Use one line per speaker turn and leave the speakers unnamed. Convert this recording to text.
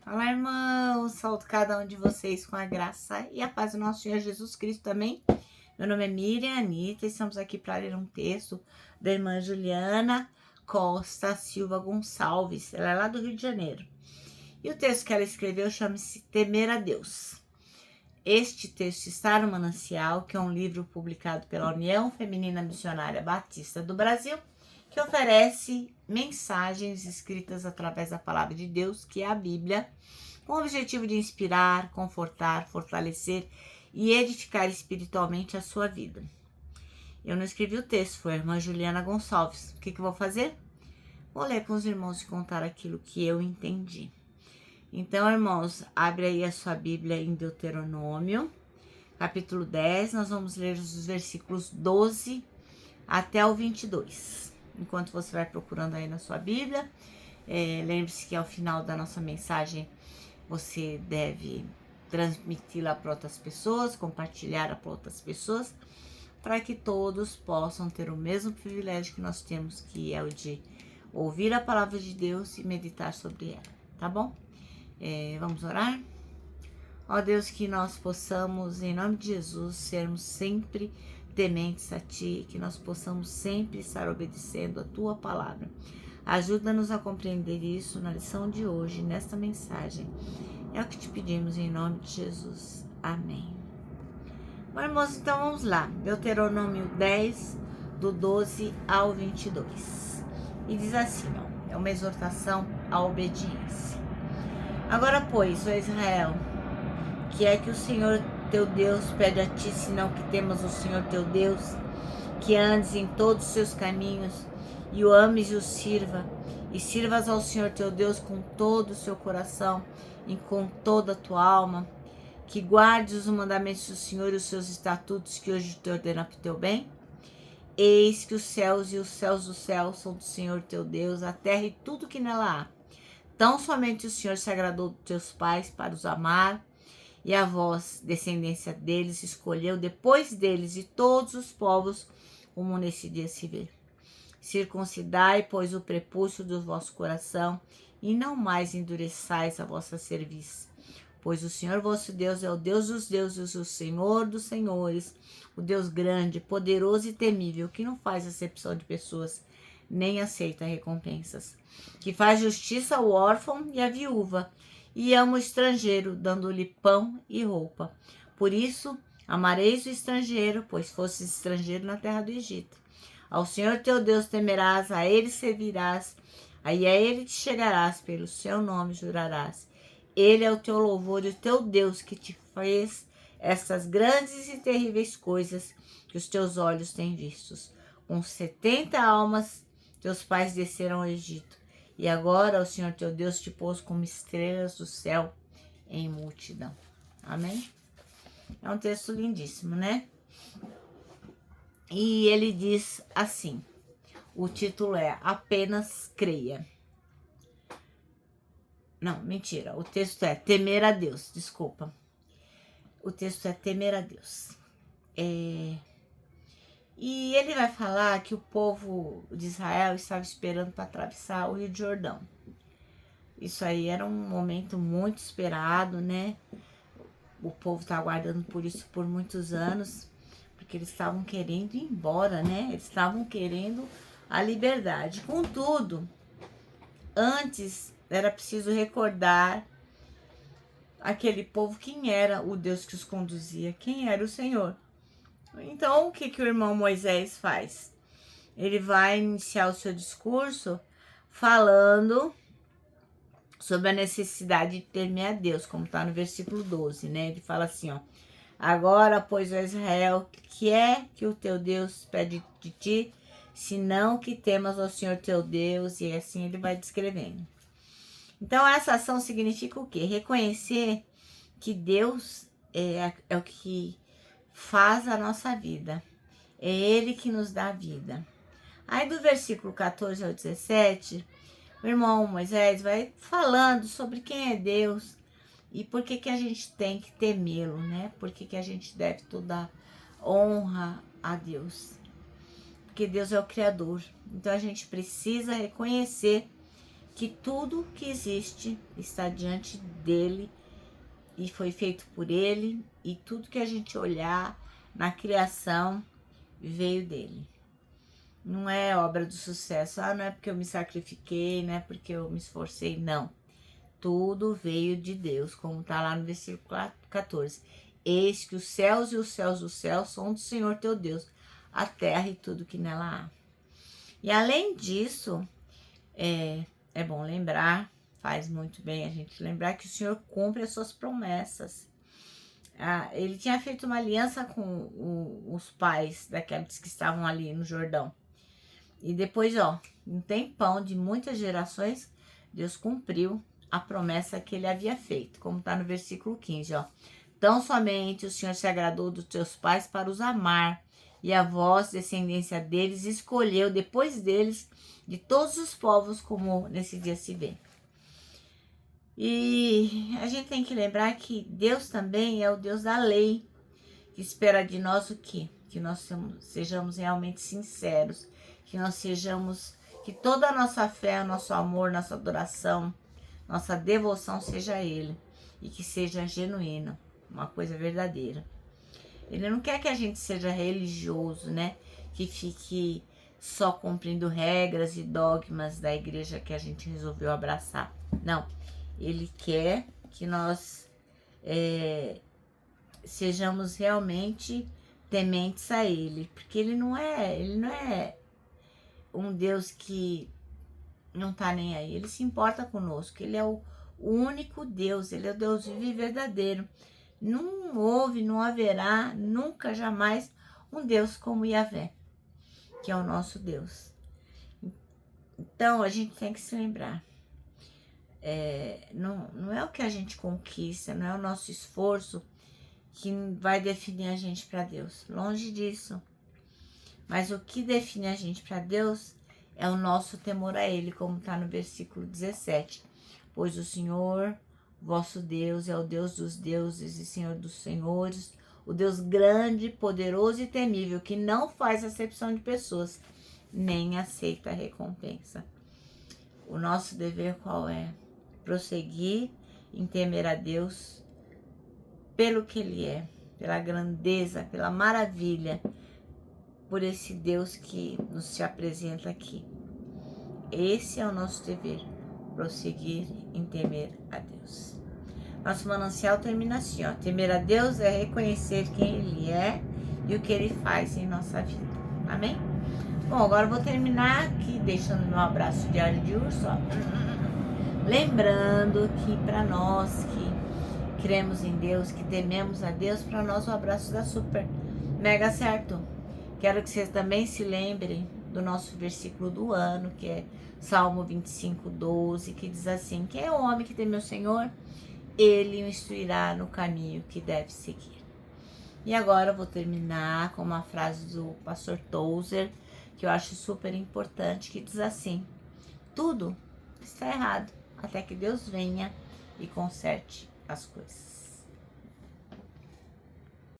Olá, irmãos, saúdo cada um de vocês com a graça e a paz do nosso Senhor Jesus Cristo também. Meu nome é Miriam Anitta e estamos aqui para ler um texto da irmã Juliana Costa Silva Gonçalves, ela é lá do Rio de Janeiro. E o texto que ela escreveu chama-se Temer a Deus. Este texto está no Manancial, que é um livro publicado pela União Feminina Missionária Batista do Brasil, que oferece mensagens escritas através da palavra de Deus, que é a Bíblia, com o objetivo de inspirar, confortar, fortalecer e edificar espiritualmente a sua vida. Eu não escrevi o texto, foi a irmã Juliana Gonçalves. O que eu vou fazer? Vou ler com os irmãos e contar aquilo que eu entendi. Então, irmãos, abre aí a sua Bíblia em Deuteronômio, capítulo 10, nós vamos ler os versículos 12 até o 22. Enquanto você vai procurando aí na sua Bíblia, lembre-se que ao final da nossa mensagem você deve transmiti-la para outras pessoas, compartilhar para outras pessoas, para que todos possam ter o mesmo privilégio que nós temos, que é o de ouvir a palavra de Deus e meditar sobre ela, tá bom? Vamos orar? Ó Deus, que nós possamos, em nome de Jesus, sermos sempre tementes a Ti, que nós possamos sempre estar obedecendo a Tua palavra. Ajuda-nos a compreender isso na lição de hoje, nesta mensagem. É o que te pedimos em nome de Jesus. Amém. Bom, irmãos, então vamos lá. Deuteronômio 10, do 12 ao 22. E diz assim, ó, é uma exortação à obediência. Agora, pois, ó Israel, que é que o Senhor teu Deus pede a ti, senão que temas o Senhor teu Deus, que andes em todos os seus caminhos, e o ames e o sirva, e sirvas ao Senhor teu Deus com todo o seu coração e com toda a tua alma, que guardes os mandamentos do Senhor e os seus estatutos que hoje te ordena para o teu bem? Eis que os céus e os céus do céu são do Senhor teu Deus, a terra e tudo que nela há. Tão somente o Senhor se agradou dos teus pais para os amar, e a vós, descendência deles, escolheu depois deles e todos os povos, como nesse dia se vê. Circuncidai, pois, o prepúcio do vosso coração, e não mais endureçais a vossa cerviz. Pois o Senhor vosso Deus é o Deus dos deuses, o Senhor dos senhores, o Deus grande, poderoso e temível, que não faz acepção de pessoas, nem aceita recompensas, que faz justiça ao órfão e à viúva, e ama o estrangeiro, dando-lhe pão e roupa. Por isso, amareis o estrangeiro, pois fostes estrangeiro na terra do Egito. Ao Senhor teu Deus temerás, a ele servirás, aí a ele te chegarás, pelo seu nome jurarás. Ele é o teu louvor e o teu Deus, que te fez essas grandes e terríveis coisas que os teus olhos têm vistos. Com 70 almas, teus pais desceram ao Egito. E agora o Senhor teu Deus te pôs como estrelas do céu em multidão. Amém? É um texto lindíssimo, né? E ele diz assim, o título é Apenas Creia. Não, mentira, o texto é Temer a Deus, desculpa. O texto é Temer a Deus. E ele vai falar que o povo de Israel estava esperando para atravessar o Rio de Jordão. Isso aí era um momento muito esperado, né? O povo está aguardando por isso por muitos anos, porque eles estavam querendo ir embora, né? Eles estavam querendo a liberdade. Contudo, antes era preciso recordar aquele povo quem era o Deus que os conduzia, quem era o Senhor. Então, o que o irmão Moisés faz? Ele vai iniciar o seu discurso falando sobre a necessidade de temer a Deus, como está no versículo 12, né? Ele fala assim, ó. Agora, pois, ó Israel, que é que o teu Deus pede de ti, senão que temas ao Senhor teu Deus, e assim ele vai descrevendo. Então, essa ação significa o quê? Reconhecer que Deus é o que faz a nossa vida. É Ele que nos dá a vida. Aí do versículo 14 ao 17, o irmão Moisés vai falando sobre quem é Deus e por que a gente tem que temê-lo, né? Por que a gente deve toda honra a Deus. Porque Deus é o Criador. Então a gente precisa reconhecer que tudo que existe está diante dele e foi feito por ele, e tudo que a gente olhar na criação veio dele. Não é obra do sucesso, não é porque eu me sacrifiquei, não é porque eu me esforcei, não. Tudo veio de Deus, como está lá no versículo 14. Eis que os céus e os céus dos céus são do Senhor teu Deus, a terra e tudo que nela há. E além disso, é bom lembrar, faz muito bem a gente lembrar que o Senhor cumpre as suas promessas. Ele tinha feito uma aliança com os pais daqueles que estavam ali no Jordão. E depois, um tempão de muitas gerações, Deus cumpriu a promessa que ele havia feito, como está no versículo 15, Tão somente o Senhor se agradou dos teus pais para os amar, e a vós, descendência deles, escolheu depois deles de todos os povos, como nesse dia se vê. E a gente tem que lembrar que Deus também é o Deus da lei, que espera de nós o quê? Que nós sejamos realmente sinceros, que toda a nossa fé, nosso amor, nossa adoração, nossa devoção seja a Ele, e que seja genuíno, uma coisa verdadeira. Ele não quer que a gente seja religioso, né? Que fique só cumprindo regras e dogmas da igreja que a gente resolveu abraçar. Não, Ele quer que nós sejamos realmente tementes a Ele, porque Ele não é um Deus que não tá nem aí, Ele se importa conosco, Ele é o único Deus, Ele é o Deus vivo e verdadeiro. Não houve, não haverá, nunca, jamais, um Deus como Yahvé, que é o nosso Deus. Então, a gente tem que se lembrar, não é o que a gente conquista, não é o nosso esforço que vai definir a gente para Deus, longe disso. Mas o que define a gente para Deus é o nosso temor a Ele, como está no versículo 17. Pois o Senhor, vosso Deus, é o Deus dos deuses e Senhor dos senhores, o Deus grande, poderoso e temível, que não faz acepção de pessoas, nem aceita a recompensa. O nosso dever qual é? Prosseguir em temer a Deus pelo que Ele é, pela grandeza, pela maravilha, por esse Deus que nos se apresenta aqui. Esse é o nosso dever, prosseguir em temer a Deus. Nosso manancial termina assim, temer a Deus é reconhecer quem Ele é e o que Ele faz em nossa vida. Amém? Bom, agora eu vou terminar aqui deixando meu abraço diário de urso, lembrando que para nós que cremos em Deus, que tememos a Deus, para nós o abraço dá super mega certo. Quero que vocês também se lembrem do nosso versículo do ano, que é Salmo 25, 12, que diz assim: quem é o homem que teme o Senhor? Ele o instruirá no caminho que deve seguir. E agora eu vou terminar com uma frase do pastor Tozer, que eu acho super importante, que diz assim: tudo está errado, até que Deus venha e conserte as coisas.